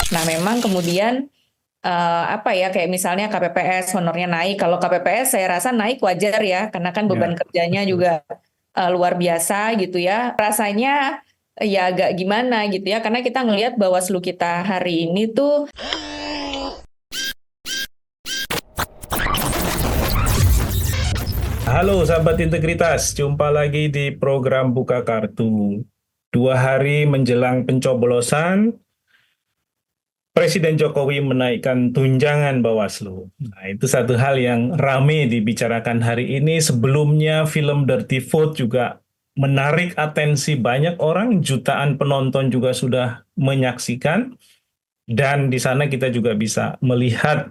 Nah, memang kemudian apa ya kayak misalnya KPPS honornya naik. Kalau KPPS saya rasa naik wajar ya, karena kan beban Ya, kerjanya betul. juga luar biasa gitu ya. Rasanya ya agak gimana gitu ya, karena kita ngelihat Bawaslu kita hari ini tuh. Halo sahabat integritas, jumpa lagi di program Buka Kartu. 2 hari menjelang pencoblosan, Presiden Jokowi menaikkan tunjangan Bawaslu. Nah, itu satu hal yang rame dibicarakan hari ini. Sebelumnya film Dirty Vote juga menarik atensi banyak orang, jutaan penonton juga sudah menyaksikan. Dan di sana kita juga bisa melihat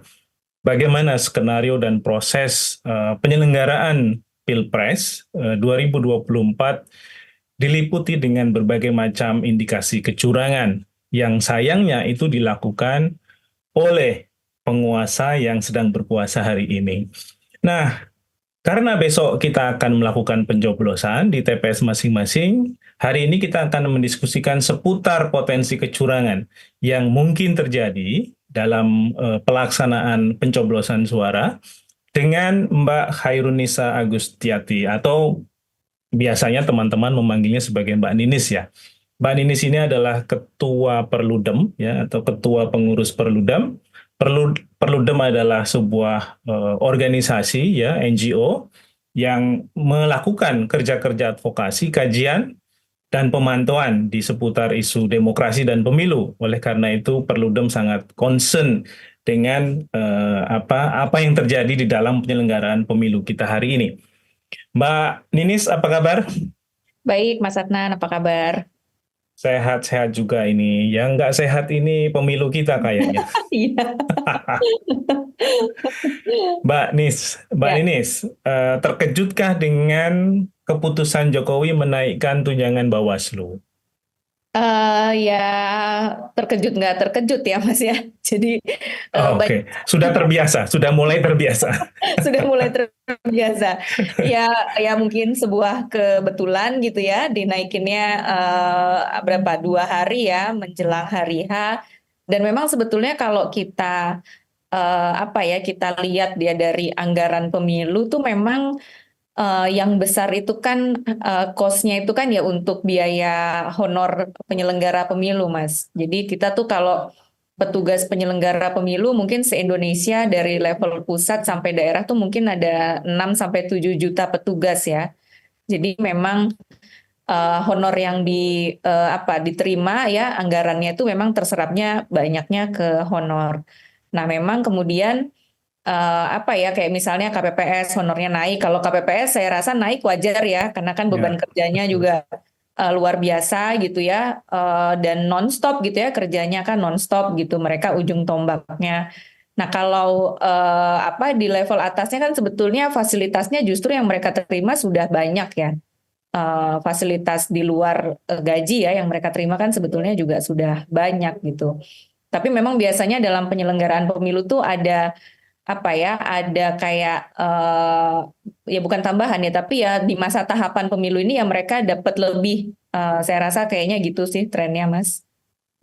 bagaimana skenario dan proses penyelenggaraan Pilpres 2024 diliputi dengan berbagai macam indikasi kecurangan yang sayangnya itu dilakukan oleh penguasa yang sedang berkuasa hari ini. Nah, karena besok kita akan melakukan pencoblosan di TPS masing-masing, hari ini kita akan mendiskusikan seputar potensi kecurangan yang mungkin terjadi dalam pelaksanaan pencoblosan suara dengan Mbak Khairunisa Agustiati atau biasanya teman-teman memanggilnya sebagai Mbak Ninis ya. Mbak Ninis ini adalah ketua Perludem ya atau ketua pengurus Perludem. Perludem adalah sebuah organisasi ya NGO yang melakukan kerja-kerja advokasi, kajian dan pemantauan di seputar isu demokrasi dan pemilu. Oleh karena itu Perludem sangat concern dengan apa yang terjadi di dalam penyelenggaraan pemilu kita hari ini. Mbak Ninis, apa kabar? Baik, Mas Adnan, apa kabar? Sehat-sehat juga ini. Yang nggak sehat ini pemilu kita kayaknya. Iya. Mbak Ya. Ninis, terkejutkah dengan keputusan Jokowi menaikkan tunjangan Bawaslu? Ya terkejut nggak terkejut ya Mas ya. Jadi Oh, baik. oke, sudah terbiasa, sudah mulai terbiasa. Sudah mulai terbiasa. Ya, ya mungkin sebuah kebetulan gitu ya, dinaikinnya berapa 2 hari ya menjelang hari H. Dan memang sebetulnya kalau kita apa ya kita lihat dia dari anggaran pemilu tuh memang yang besar itu kan cost-nya itu kan ya untuk biaya honor penyelenggara pemilu, Mas. Jadi kita tuh kalau petugas penyelenggara pemilu mungkin se-Indonesia dari level pusat sampai daerah tuh mungkin ada 6 sampai 7 juta petugas ya. Jadi memang honor yang diterima ya anggarannya itu memang terserapnya banyaknya ke honor. Nah, memang kemudian apa ya kayak misalnya KPPS honornya naik. Kalau KPPS saya rasa naik wajar ya, karena kan beban Ya, kerjanya betul. juga luar biasa gitu ya, dan nonstop gitu ya kerjanya kan nonstop gitu. Mereka ujung tombaknya. Nah, kalau apa di level atasnya kan sebetulnya fasilitasnya justru yang mereka terima sudah banyak ya. Fasilitas di luar gaji ya yang mereka terima kan sebetulnya juga sudah banyak gitu. Tapi memang biasanya dalam penyelenggaraan pemilu tuh ada apa ya, ada kayak ya bukan tambahan ya, tapi ya di masa tahapan pemilu ini ya mereka dapat lebih. Saya rasa kayaknya gitu sih trennya, Mas.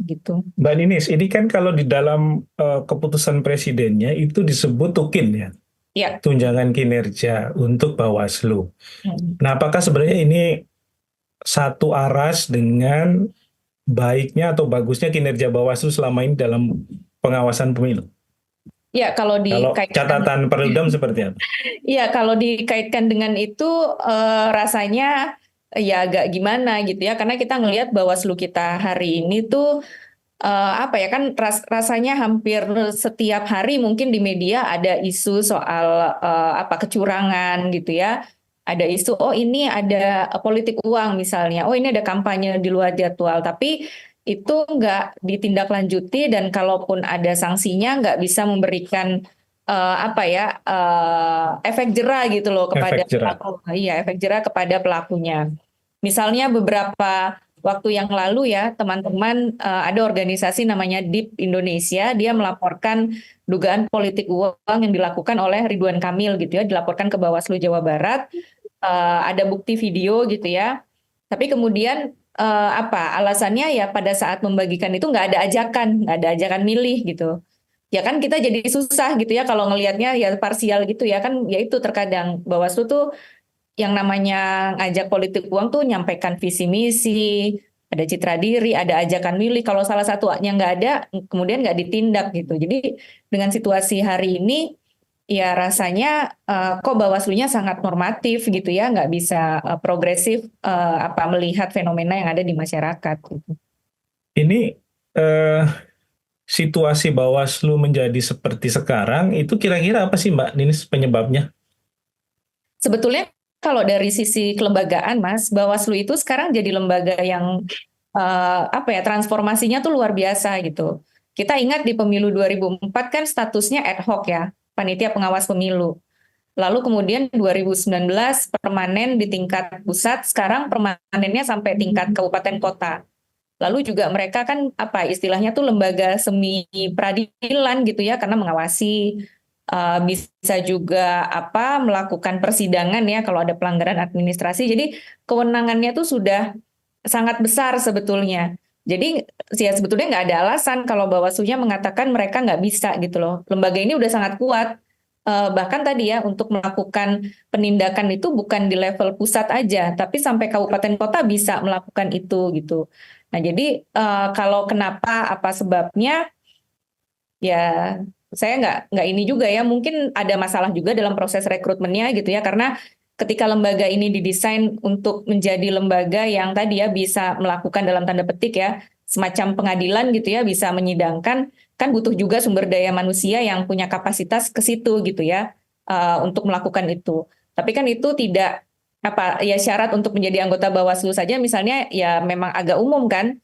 Gitu. Mbak Ninis, ini kan kalau di dalam keputusan presidennya itu disebut tukin ya, Ya. tunjangan kinerja untuk Bawaslu. Hmm. Nah, apakah sebenarnya ini satu aras dengan baiknya atau bagusnya kinerja Bawaslu selama ini dalam pengawasan pemilu? Ya, kalau Kalau dikaitkan catatan Perludem seperti apa? ya kalau dikaitkan dengan itu rasanya ya agak gimana gitu ya, karena kita ngelihat Bawaslu kita hari ini tuh apa ya kan rasanya hampir setiap hari mungkin di media ada isu soal apa kecurangan gitu ya. Ada isu oh ini ada politik uang misalnya. Oh ini ada kampanye di luar jadwal. Tapi itu nggak ditindaklanjuti dan kalaupun ada sanksinya nggak bisa memberikan apa ya efek jera gitu loh kepada Efek jerak. pelaku. Iya, efek jera kepada pelakunya. Misalnya beberapa waktu yang lalu ya, teman-teman ada organisasi namanya DIP Indonesia, dia melaporkan dugaan politik uang yang dilakukan oleh Ridwan Kamil gitu ya, dilaporkan ke Bawaslu Jawa Barat. Ada bukti video gitu ya. Tapi kemudian apa alasannya ya pada saat membagikan itu nggak ada ajakan milih gitu. Ya kan kita jadi susah gitu ya kalau ngelihatnya ya parsial gitu ya kan ya itu terkadang Bawaslu tuh yang namanya ngajak politik uang tuh nyampaikan visi misi, ada citra diri, ada ajakan milih. Kalau salah satunya nggak ada, kemudian nggak ditindak gitu. Jadi dengan situasi hari ini, ya rasanya kok Bawaslunya sangat normatif gitu ya, nggak bisa progresif apa melihat fenomena yang ada di masyarakat. Gitu. Ini eh, situasi Bawaslu menjadi seperti sekarang, itu kira-kira apa sih Mbak Ninis penyebabnya? Sebetulnya kalau dari sisi kelembagaan, Mas, Bawaslu itu sekarang jadi lembaga yang apa ya transformasinya tuh luar biasa gitu. Kita ingat di pemilu 2004 kan statusnya ad hoc ya, panitia pengawas pemilu. Lalu kemudian 2019 permanen di tingkat pusat, sekarang permanennya sampai tingkat kabupaten kota. Lalu juga mereka kan apa istilahnya tuh lembaga semi peradilan gitu ya karena mengawasi bisa juga apa melakukan persidangan ya kalau ada pelanggaran administrasi. Jadi kewenangannya tuh sudah sangat besar sebetulnya. Jadi ya sebetulnya nggak ada alasan kalau Bawaslu-nya mengatakan mereka nggak bisa gitu loh. Lembaga ini udah sangat kuat. Bahkan tadi ya untuk melakukan penindakan itu bukan di level pusat aja, tapi sampai kabupaten kota bisa melakukan itu gitu. Nah jadi kalau kenapa apa sebabnya ya saya nggak ini juga ya mungkin ada masalah juga dalam proses rekrutmennya gitu ya karena ketika lembaga ini didesain untuk menjadi lembaga yang tadi ya bisa melakukan dalam tanda petik ya semacam pengadilan gitu ya bisa menyidangkan kan butuh juga sumber daya manusia yang punya kapasitas ke situ gitu ya untuk melakukan itu tapi kan itu tidak apa ya syarat untuk menjadi anggota Bawaslu saja misalnya ya memang agak umum kan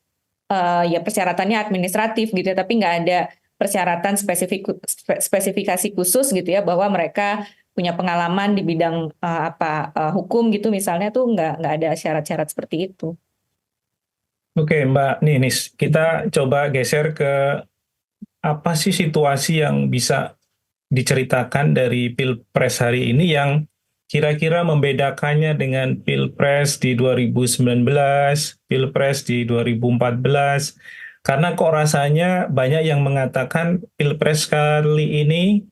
ya persyaratannya administratif gitu ya, tapi nggak ada persyaratan spesifikasi khusus gitu ya bahwa mereka punya pengalaman di bidang hukum gitu misalnya tuh nggak ada syarat-syarat seperti itu. Oke Mbak Ninis, kita coba geser ke apa sih situasi yang bisa diceritakan dari Pilpres hari ini yang kira-kira membedakannya dengan Pilpres di 2019, Pilpres di 2014, karena kok rasanya banyak yang mengatakan Pilpres kali ini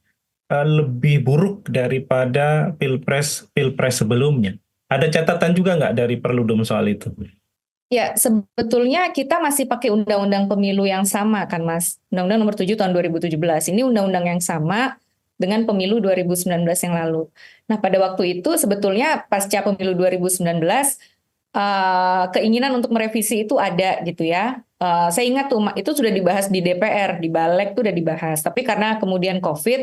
lebih buruk daripada Pilpres sebelumnya. Ada catatan juga nggak dari Perludem soal itu? Ya, sebetulnya kita masih pakai undang-undang pemilu yang sama kan, Mas. Undang-undang nomor 7 tahun 2017. Ini undang-undang yang sama dengan pemilu 2019 yang lalu. Nah, pada waktu itu sebetulnya pasca pemilu 2019 keinginan untuk merevisi itu ada gitu ya. Saya ingat tuh itu sudah dibahas di DPR, di Balik tuh udah dibahas. Tapi karena kemudian COVID,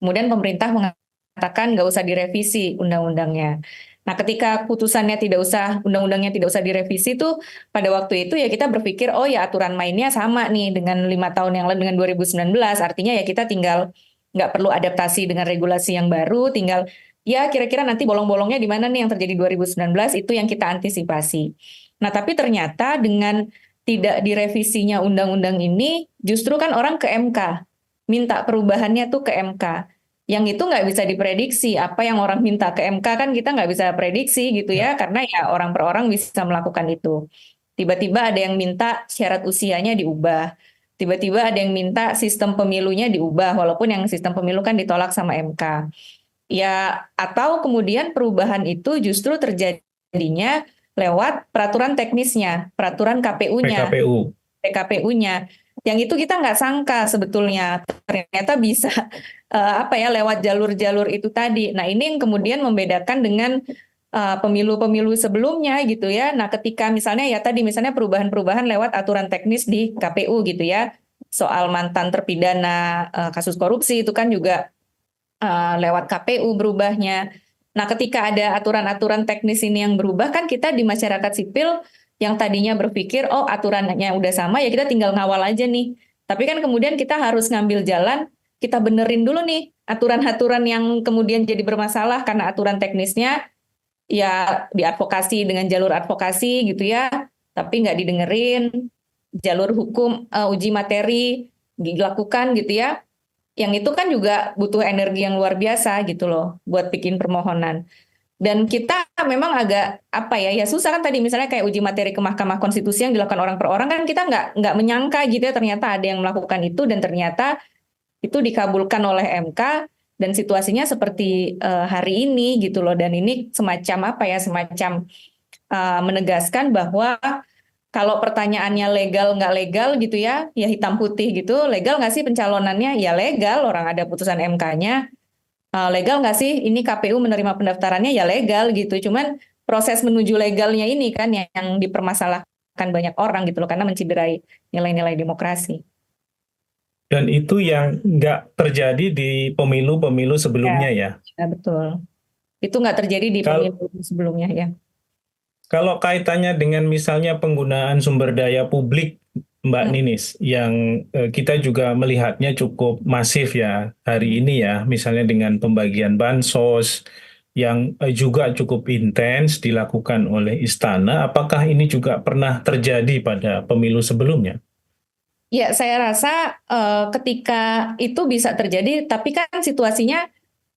kemudian pemerintah mengatakan nggak usah direvisi undang-undangnya. Nah, ketika putusannya tidak usah, undang-undangnya tidak usah direvisi tuh pada waktu itu ya kita berpikir, oh ya aturan mainnya sama nih dengan 5 tahun yang lalu dengan 2019. Artinya ya kita tinggal nggak perlu adaptasi dengan regulasi yang baru, tinggal ya kira-kira nanti bolong-bolongnya di mana nih yang terjadi 2019 itu yang kita antisipasi. Nah, tapi ternyata dengan tidak direvisinya undang-undang ini, justru kan orang ke MK, minta perubahannya tuh ke MK yang itu nggak bisa diprediksi apa yang orang minta ke MK kan kita nggak bisa prediksi gitu ya karena ya orang per orang bisa melakukan itu tiba-tiba ada yang minta syarat usianya diubah tiba-tiba ada yang minta sistem pemilunya diubah walaupun yang sistem pemilu kan ditolak sama MK ya atau kemudian perubahan itu justru terjadinya lewat peraturan teknisnya peraturan KPU-nya PKPU. PKPU-nya yang itu kita nggak sangka sebetulnya ternyata bisa apa ya lewat jalur-jalur itu tadi. Nah ini yang kemudian membedakan dengan pemilu-pemilu sebelumnya gitu ya. Nah ketika misalnya ya tadi misalnya perubahan-perubahan lewat aturan teknis di KPU gitu ya. Soal mantan terpidana kasus korupsi itu kan juga lewat KPU berubahnya. Nah ketika ada aturan-aturan teknis ini yang berubah kan kita di masyarakat sipil yang tadinya berpikir oh aturannya udah sama ya kita tinggal ngawal aja nih. Tapi kan kemudian kita harus ngambil jalan, kita benerin dulu nih aturan-aturan yang kemudian jadi bermasalah karena aturan teknisnya ya diadvokasi dengan jalur advokasi gitu ya, tapi nggak didengerin, jalur hukum uji materi dilakukan gitu ya. Yang itu kan juga butuh energi yang luar biasa gitu loh buat bikin permohonan. Dan kita memang agak apa ya, ya susah kan tadi misalnya kayak uji materi ke Mahkamah Konstitusi yang dilakukan orang per orang kan kita nggak menyangka gitu ya ternyata ada yang melakukan itu dan ternyata itu dikabulkan oleh MK dan situasinya seperti hari ini gitu loh dan ini semacam apa ya semacam menegaskan bahwa kalau pertanyaannya legal nggak legal gitu ya, ya hitam putih gitu, legal nggak sih pencalonannya? Ya legal, orang ada putusan MK-nya. Legal nggak sih ini KPU menerima pendaftarannya? Ya legal gitu. Cuman proses menuju legalnya ini kan yang dipermasalahkan banyak orang gitu loh, karena menciderai nilai-nilai demokrasi. Dan itu yang nggak terjadi di pemilu-pemilu Ya, sebelumnya ya. ya betul. Itu nggak terjadi di Kalau pemilu sebelumnya ya. Kalau kaitannya dengan misalnya penggunaan sumber daya publik, Mbak Hmm. Ninis, yang kita juga melihatnya cukup masif ya hari ini ya, misalnya dengan pembagian bansos yang juga cukup intens dilakukan oleh Istana, apakah ini juga pernah terjadi pada pemilu sebelumnya? Ya, saya rasa ketika itu bisa terjadi, tapi kan situasinya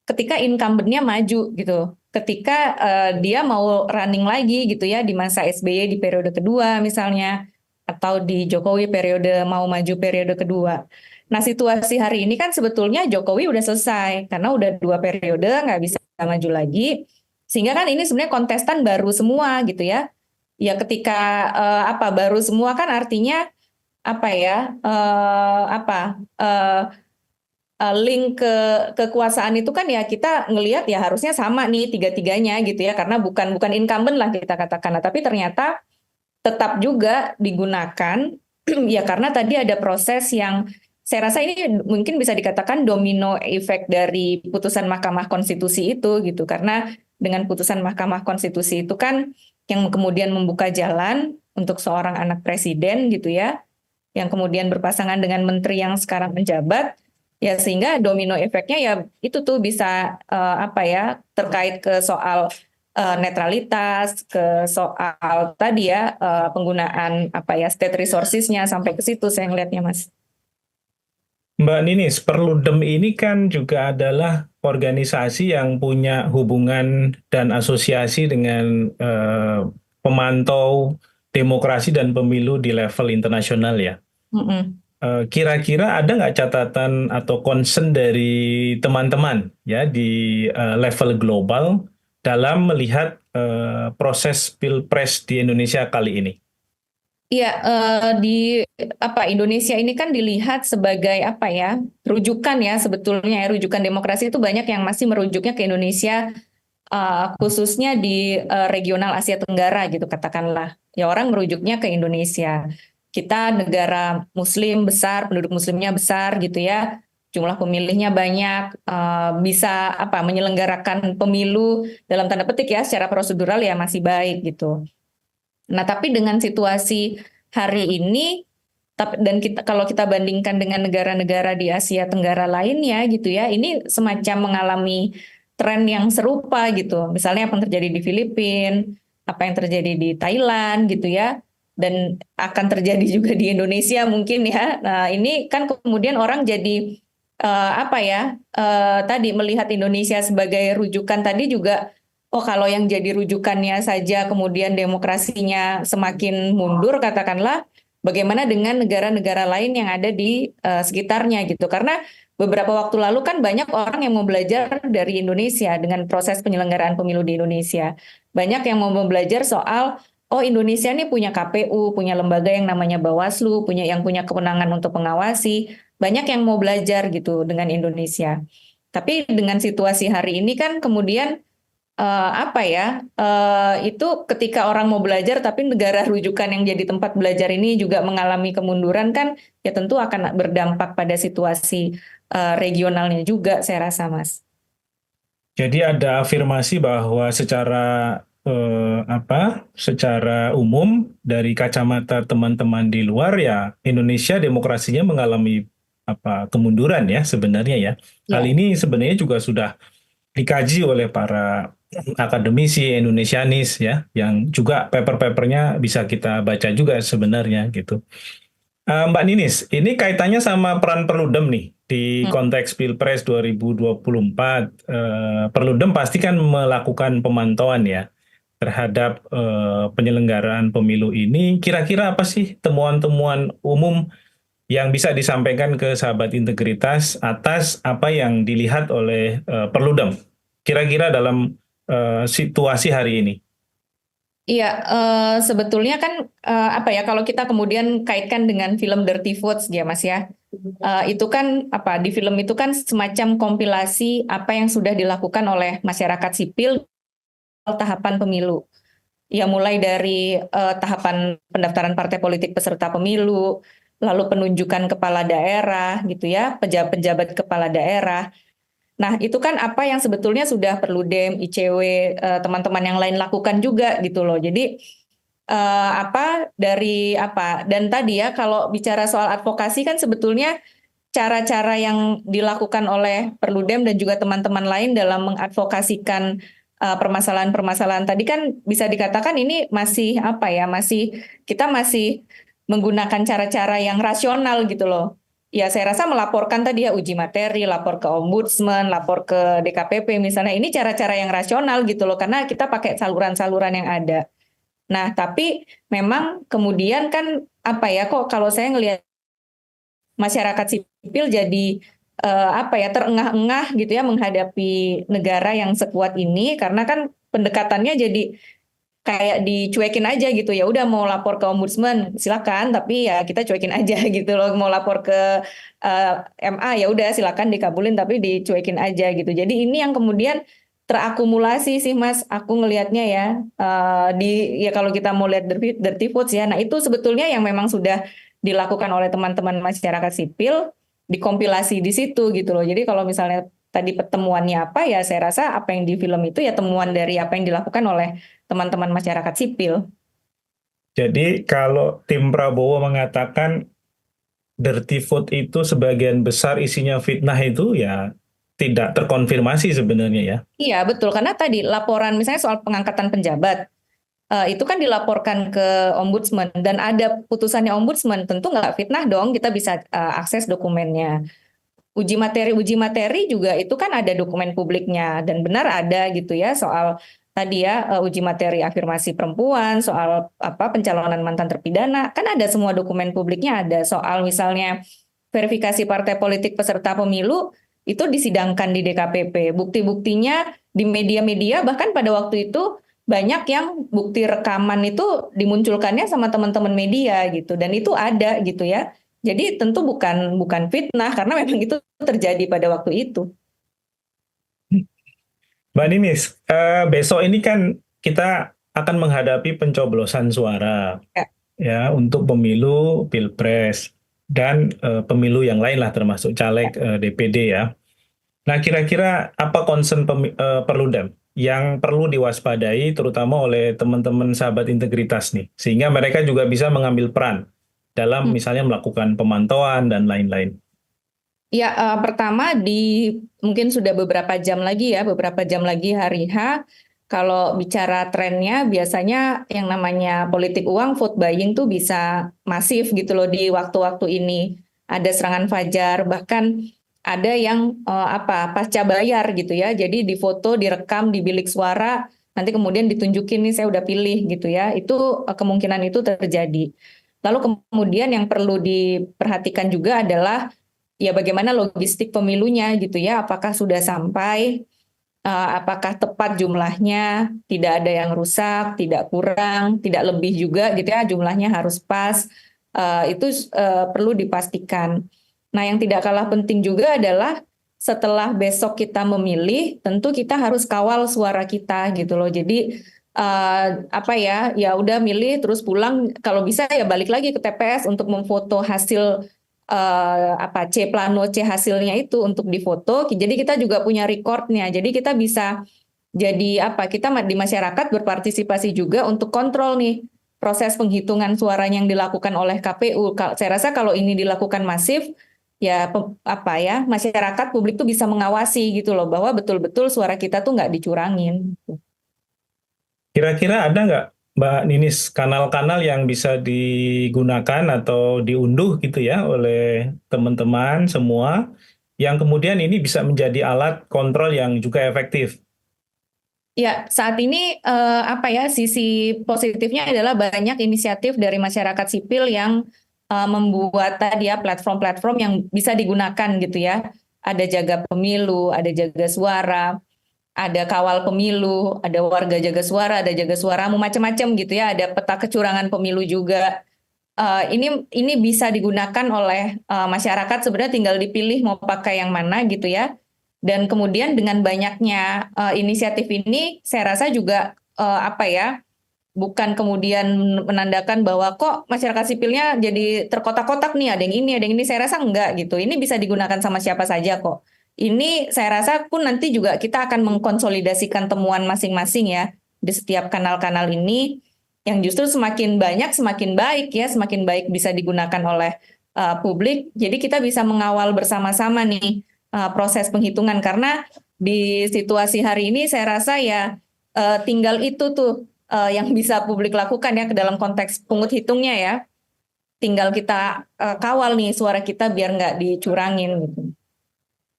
ketika incumbent-nya maju gitu. Ketika dia mau running lagi gitu ya di masa SBY di periode kedua misalnya atau di Jokowi periode mau maju periode kedua. Nah, situasi hari ini kan sebetulnya Jokowi udah selesai karena udah 2 periode nggak bisa maju lagi. Sehingga kan ini sebenarnya kontestan baru semua gitu ya. Ya ketika apa baru semua kan artinya apa ya eh, link ke kekuasaan itu kan ya kita ngelihat ya harusnya sama nih tiga-tiganya gitu ya karena bukan bukan incumbent lah kita katakan. Nah, tapi ternyata tetap juga digunakan ya karena tadi ada proses yang saya rasa ini mungkin bisa dikatakan domino efek dari putusan Mahkamah Konstitusi itu gitu karena dengan putusan Mahkamah Konstitusi itu kan yang kemudian membuka jalan untuk seorang anak presiden gitu ya yang kemudian berpasangan dengan menteri yang sekarang menjabat, ya sehingga domino efeknya ya itu tuh bisa apa ya terkait ke soal netralitas, ke soal tadi ya penggunaan apa ya state resources-nya sampai ke situ saya ngelihatnya Mas. Mbak Ninis, Perludem ini kan juga adalah organisasi yang punya hubungan dan asosiasi dengan pemantau demokrasi dan pemilu di level internasional ya. Mm-mm. Kira-kira ada nggak catatan atau concern dari teman-teman ya di level global dalam melihat proses pilpres di Indonesia kali ini? Iya, di apa Indonesia ini kan dilihat sebagai apa ya rujukan ya sebetulnya ya, rujukan demokrasi itu banyak yang masih merujuknya ke Indonesia khususnya di regional Asia Tenggara gitu katakanlah. Ya orang merujuknya ke Indonesia. Kita negara Muslim besar, penduduk Muslimnya besar gitu ya. Jumlah pemilihnya banyak, bisa apa menyelenggarakan pemilu dalam tanda petik ya secara prosedural ya masih baik gitu. Nah, tapi dengan situasi hari ini, dan kita kalau kita bandingkan dengan negara-negara di Asia Tenggara lainnya gitu ya, ini semacam mengalami tren yang serupa gitu. Misalnya apa yang terjadi di Filipina, apa yang terjadi di Thailand gitu ya, dan akan terjadi juga di Indonesia mungkin ya. Nah, ini kan kemudian orang jadi apa ya tadi melihat Indonesia sebagai rujukan tadi juga. Oh, kalau yang jadi rujukannya saja kemudian demokrasinya semakin mundur, katakanlah, bagaimana dengan negara-negara lain yang ada di sekitarnya gitu? Karena beberapa waktu lalu kan banyak orang yang mau belajar dari Indonesia dengan proses penyelenggaraan pemilu di Indonesia. Banyak yang mau belajar soal, oh Indonesia nih punya KPU, punya lembaga yang namanya Bawaslu, yang punya kewenangan untuk mengawasi. Banyak yang mau belajar gitu dengan Indonesia. Tapi dengan situasi hari ini kan kemudian apa ya itu ketika orang mau belajar tapi negara rujukan yang jadi tempat belajar ini juga mengalami kemunduran kan ya tentu akan berdampak pada situasi regionalnya juga saya rasa Mas. Jadi ada afirmasi bahwa secara umum dari kacamata teman-teman di luar ya Indonesia demokrasinya mengalami kemunduran ya sebenarnya ya. Hal Ya. ini sebenarnya juga sudah dikaji oleh para akademisi Indonesianis ya, yang juga paper-papernya bisa kita baca juga sebenarnya gitu. Mbak Ninis, ini kaitannya sama peran Perludem nih di Hmm. konteks Pilpres 2024. Perludem pasti kan melakukan pemantauan ya terhadap penyelenggaraan pemilu ini. Kira-kira apa sih temuan-temuan umum yang bisa disampaikan ke sahabat integritas atas apa yang dilihat oleh Perludem? Kira-kira dalam situasi hari ini. Iya, sebetulnya kan apa ya kalau kita kemudian kaitkan dengan film Dirty Votes ya Mas ya, itu kan apa di film itu kan semacam kompilasi apa yang sudah dilakukan oleh masyarakat sipil tahapan pemilu. Ya mulai dari tahapan pendaftaran partai politik peserta pemilu, lalu penunjukan kepala daerah gitu ya, pejabat-pejabat kepala daerah. Nah, itu kan apa yang sebetulnya sudah Perludem, ICW, teman-teman yang lain lakukan juga gitu loh. Jadi apa dari apa dan tadi ya kalau bicara soal advokasi kan sebetulnya cara-cara yang dilakukan oleh Perludem dan juga teman-teman lain dalam mengadvokasikan permasalahan-permasalahan tadi kan bisa dikatakan ini masih apa ya masih kita masih menggunakan cara-cara yang rasional gitu loh. Ya saya rasa melaporkan tadi ya uji materi, lapor ke ombudsman, lapor ke DKPP misalnya ini cara-cara yang rasional gitu loh karena kita pakai saluran-saluran yang ada. Nah, tapi memang kemudian kan apa ya kok kalau saya ngelihat masyarakat sipil jadi apa ya terengah-engah gitu ya menghadapi negara yang sekuat ini karena kan pendekatannya jadi kayak dicuekin aja gitu ya udah mau lapor ke ombudsman silakan tapi ya kita cuekin aja gitu loh mau lapor ke eh, MA ya udah silakan dikabulin tapi dicuekin aja gitu jadi ini yang kemudian terakumulasi sih Mas aku ngelihatnya ya di ya kalau kita mau lihat dirty votes ya nah itu sebetulnya yang memang sudah dilakukan oleh teman-teman masyarakat sipil dikompilasi di situ gitu loh jadi kalau misalnya tadi pertemuannya apa ya saya rasa apa yang di film itu ya temuan dari apa yang dilakukan oleh teman-teman masyarakat sipil. Jadi kalau tim Prabowo mengatakan dirty vote itu sebagian besar isinya fitnah itu ya tidak terkonfirmasi sebenarnya ya. Iya betul karena tadi laporan misalnya soal pengangkatan penjabat itu kan dilaporkan ke ombudsman dan ada putusannya ombudsman tentu nggak fitnah dong kita bisa akses dokumennya. Uji materi juga itu kan ada dokumen publiknya dan benar ada gitu ya soal tadi ya uji materi afirmasi perempuan soal apa pencalonan mantan terpidana kan ada semua dokumen publiknya ada soal misalnya verifikasi partai politik peserta pemilu itu disidangkan di DKPP bukti-buktinya di media-media bahkan pada waktu itu banyak yang bukti rekaman itu dimunculkannya sama teman-teman media gitu dan itu ada gitu ya jadi tentu bukan bukan fitnah karena memang itu terjadi pada waktu itu. Mbak Ninis, besok ini kan kita akan menghadapi pencoblosan suara Ya. ya untuk pemilu Pilpres dan pemilu yang lain lah termasuk caleg DPD ya. Nah, kira-kira apa concern Perludem yang perlu diwaspadai terutama oleh teman-teman sahabat integritas nih sehingga mereka juga bisa mengambil peran dalam Hmm. misalnya melakukan pemantauan dan lain-lain. Ya, pertama mungkin sudah beberapa jam lagi ya, beberapa jam lagi hari H. Kalau bicara trennya, biasanya yang namanya politik uang, vote buying tuh bisa masif gitu loh di waktu-waktu ini. Ada serangan fajar, bahkan ada yang apa pasca bayar gitu ya. Jadi difoto, direkam di bilik suara, nanti kemudian ditunjukin nih saya udah pilih gitu ya. Itu kemungkinan itu terjadi. Lalu kemudian yang perlu diperhatikan juga adalah ya bagaimana logistik pemilunya gitu ya, apakah sudah sampai, apakah tepat jumlahnya, tidak ada yang rusak, tidak kurang, tidak lebih juga gitu ya, jumlahnya harus pas, itu perlu dipastikan. Nah yang tidak kalah penting juga adalah setelah besok kita memilih, tentu kita harus kawal suara kita gitu loh. Jadi apa ya, ya udah milih terus pulang, kalau bisa ya balik lagi ke TPS untuk memfoto hasil apa C plano C hasilnya itu untuk difoto. Jadi kita juga punya recordnya. Jadi kita bisa jadi apa? Kita di masyarakat berpartisipasi juga untuk kontrol nih proses penghitungan suaranya yang dilakukan oleh KPU. Saya rasa kalau ini dilakukan masif, ya apa ya masyarakat publik tuh bisa mengawasi gitu loh bahwa betul-betul suara kita tuh nggak dicurangin. Kira-kira ada nggak Mbak Ninis, kanal-kanal yang bisa digunakan atau diunduh gitu ya oleh teman-teman semua, yang kemudian ini bisa menjadi alat kontrol yang juga efektif. Ya, saat ini apa ya, sisi positifnya adalah banyak inisiatif dari masyarakat sipil yang membuat tadi ya platform-platform yang bisa digunakan gitu ya. Ada Jaga Pemilu, ada Jaga Suara, ada Kawal Pemilu, ada Warga Jaga Suara, ada Jaga Suaramu, macam-macam gitu ya. Ada peta kecurangan pemilu juga. Ini bisa digunakan oleh masyarakat, sebenarnya tinggal dipilih mau pakai yang mana gitu ya. Dan kemudian dengan banyaknya inisiatif ini, saya rasa juga apa ya, bukan kemudian menandakan bahwa kok masyarakat sipilnya jadi terkotak-kotak nih, ada yang ini, ada yang ini. Saya rasa enggak gitu. Ini bisa digunakan sama siapa saja kok. Ini saya rasa pun nanti juga kita akan mengkonsolidasikan temuan masing-masing ya di setiap kanal-kanal ini, yang justru semakin banyak semakin baik ya, semakin baik bisa digunakan oleh publik. Jadi kita bisa mengawal bersama-sama nih proses penghitungan, karena di situasi hari ini saya rasa ya tinggal itu tuh yang bisa publik lakukan ya ke dalam konteks pungut hitungnya ya. Tinggal kita kawal nih suara kita biar nggak dicurangin gitu.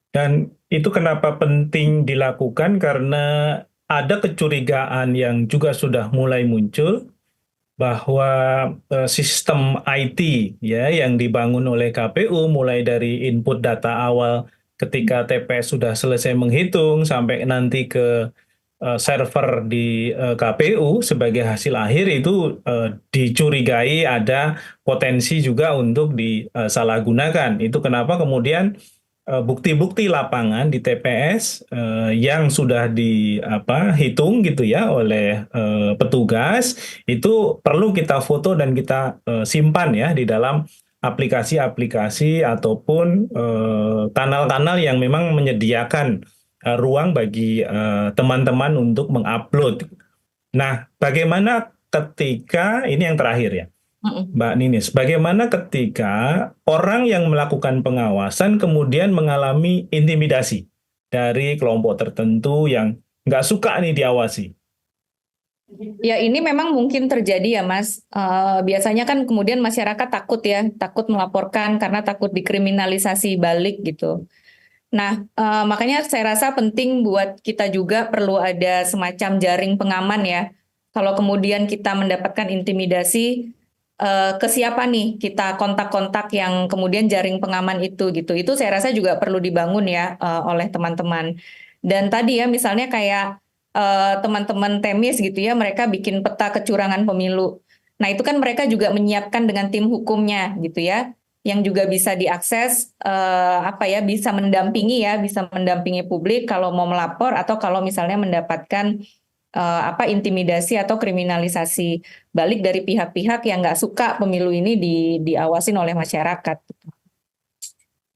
Dan itu kenapa penting dilakukan karena ada kecurigaan yang juga sudah mulai muncul bahwa sistem IT ya yang dibangun oleh KPU mulai dari input data awal ketika TPS sudah selesai menghitung sampai nanti ke server di KPU sebagai hasil akhir itu dicurigai ada potensi juga untuk disalahgunakan. Itu kenapa kemudian bukti-bukti lapangan di TPS yang sudah dihitung gitu ya oleh petugas itu perlu kita foto dan kita simpan ya di dalam aplikasi-aplikasi ataupun kanal-kanal yang memang menyediakan ruang bagi teman-teman untuk mengupload. Nah, bagaimana ketika ini yang terakhir ya, Mbak Ninis, bagaimana ketika orang yang melakukan pengawasan kemudian mengalami intimidasi dari kelompok tertentu yang nggak suka nih diawasi? Ya ini memang mungkin terjadi ya Mas. Biasanya kan kemudian masyarakat takut ya, takut melaporkan karena takut dikriminalisasi balik gitu. Nah, makanya saya rasa penting buat kita juga perlu ada semacam jaring pengaman ya. Kalau kemudian kita mendapatkan intimidasi, ke siapa nih kita kontak-kontak yang kemudian jaring pengaman itu gitu. Itu saya rasa juga perlu dibangun ya oleh teman-teman. Dan tadi ya misalnya kayak teman-teman Temis gitu ya, mereka bikin peta kecurangan pemilu. Nah, itu kan mereka juga menyiapkan dengan tim hukumnya gitu ya, yang juga bisa diakses apa ya, bisa mendampingi ya, bisa mendampingi publik kalau mau melapor atau kalau misalnya mendapatkan apa intimidasi atau kriminalisasi balik dari pihak-pihak yang nggak suka pemilu ini diawasin oleh masyarakat.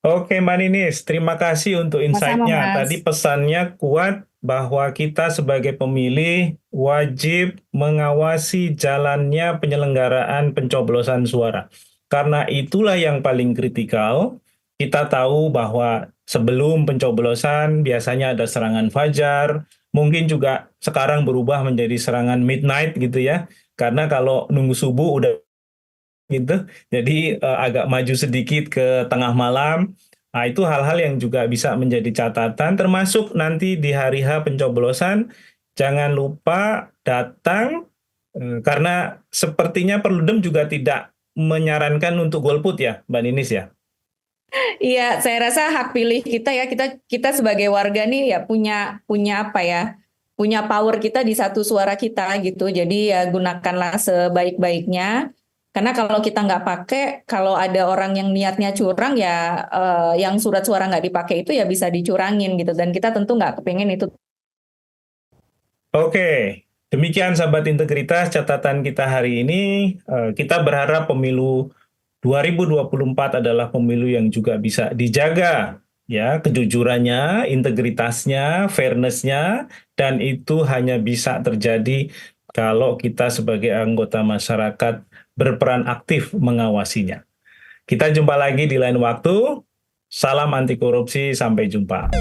Oke, Mbak Ninis, terima kasih untuk Sama-sama, insight-nya. Mas. Tadi pesannya kuat bahwa kita sebagai pemilih wajib mengawasi jalannya penyelenggaraan pencoblosan suara. Karena itulah yang paling kritikal. Kita tahu bahwa sebelum pencoblosan biasanya ada serangan fajar, mungkin juga sekarang berubah menjadi serangan midnight gitu ya. Karena kalau nunggu subuh udah gitu. Jadi agak maju sedikit ke tengah malam. Nah, itu hal-hal yang juga bisa menjadi catatan termasuk nanti di hari H pencoblosan jangan lupa datang karena sepertinya Perludem juga tidak menyarankan untuk golput ya, Mbak Ninis ya. Iya, saya rasa hak pilih kita ya, kita sebagai warga nih ya punya punya apa ya? Punya power kita di satu suara kita gitu. Jadi ya gunakanlah sebaik-baiknya. Karena kalau kita nggak pakai, kalau ada orang yang niatnya curang ya, yang surat suara nggak dipakai itu ya bisa dicurangin gitu. Dan kita tentu nggak kepengen itu. Oke, demikian sahabat integritas catatan kita hari ini. Kita berharap pemilu 2024 adalah pemilu yang juga bisa dijaga ya kejujurannya, integritasnya, fairness-nya dan itu hanya bisa terjadi kalau kita sebagai anggota masyarakat berperan aktif mengawasinya. Kita jumpa lagi di lain waktu. Salam anti korupsi, sampai jumpa.